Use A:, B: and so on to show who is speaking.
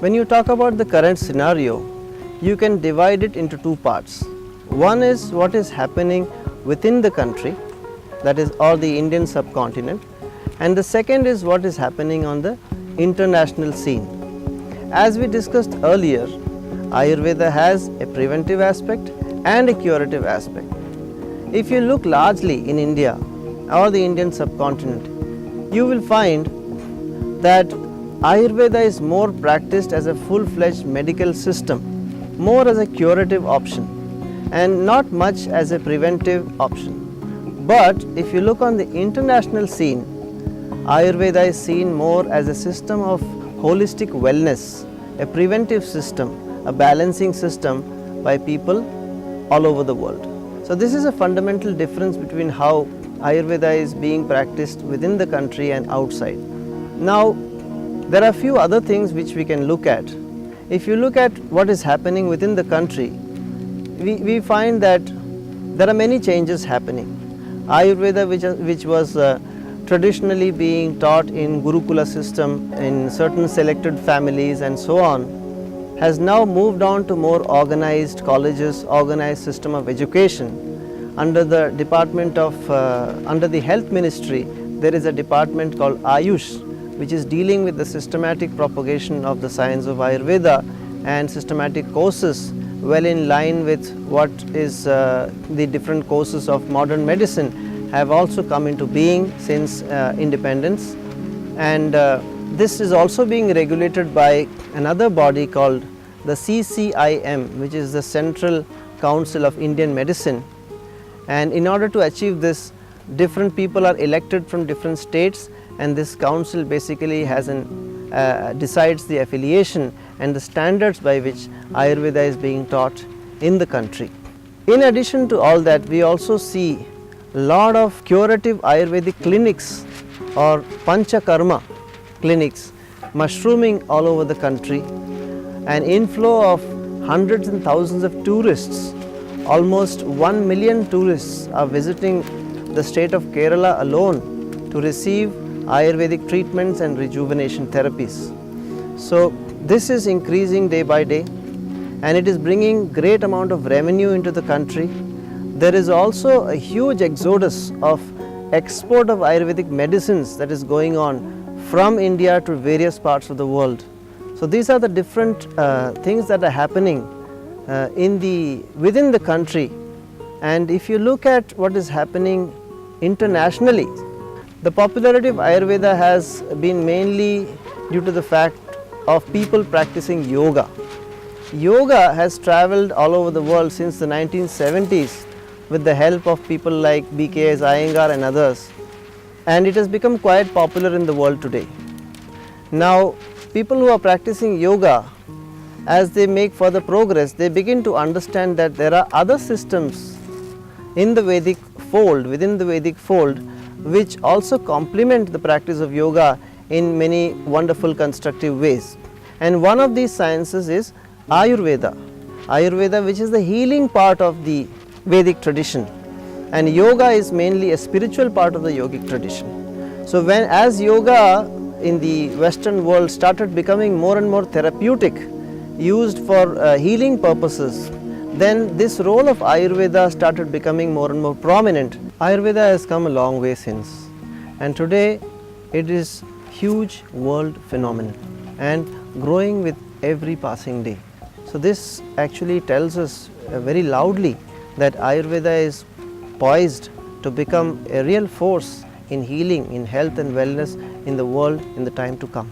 A: When you talk about the current scenario, you can divide it into two parts. One is what is happening within the country, that is, or the Indian subcontinent, and the second is what is happening on the international scene. As we discussed earlier, Ayurveda has a preventive aspect and a curative aspect. If you look largely in India or the Indian subcontinent, you will find that Ayurveda is more practiced as a full-fledged medical system, more as a curative option and not much as a preventive option. But if you look on the international scene, Ayurveda is seen more as a system of holistic wellness, a preventive system, a balancing system by people all over the world. So this is a fundamental difference between how Ayurveda is being practiced within the country and outside. Now, there are a few other things which we can look at. If you look at what is happening within the country, we find that there are many changes happening. Ayurveda, which was traditionally being taught in Gurukula system in certain selected families and so on, has now moved on to more organized colleges, organized system of education. Under the department of, under the health ministry, there is a department called Ayush, which is dealing with the systematic propagation of the science of Ayurveda, and systematic courses well in line with what is the different courses of modern medicine have also come into being since independence. And this is also being regulated by another body called the CCIM, which is the Central Council of Indian Medicine. And in order to achieve this, different people are elected from different states, and this council basically has decides the affiliation and the standards by which Ayurveda is being taught in the country. In addition to all that, we also see a lot of curative Ayurvedic clinics or Panchakarma clinics mushrooming all over the country. An inflow of hundreds and thousands of tourists, almost 1 million tourists are visiting the state of Kerala alone to receive Ayurvedic treatments and rejuvenation therapies. So this is increasing day by day, and it is bringing great amount of revenue into the country. There is also a huge exodus of export of Ayurvedic medicines that is going on from India to various parts of the world. So these are the different things that are happening within the country. And if you look at what is happening internationally, the popularity of Ayurveda has been mainly due to the fact of people practicing yoga. Yoga has traveled all over the world since the 1970s with the help of people like B.K.S. Iyengar and others, and it has become quite popular in the world today. Now, people who are practicing yoga, as they make further progress, they begin to understand that there are other systems in the Vedic fold, within the Vedic fold, which also complement the practice of yoga in many wonderful constructive ways. And one of these sciences is Ayurveda. Ayurveda, which is the healing part of the Vedic tradition, and yoga is mainly a spiritual part of the yogic tradition. So as yoga in the Western world started becoming more and more therapeutic, used for healing purposes, then this role of Ayurveda started becoming more and more prominent. Ayurveda has come a long way since, and today it is huge world phenomenon and growing with every passing day. So this actually tells us very loudly that Ayurveda is poised to become a real force in healing, in health and wellness in the world in the time to come.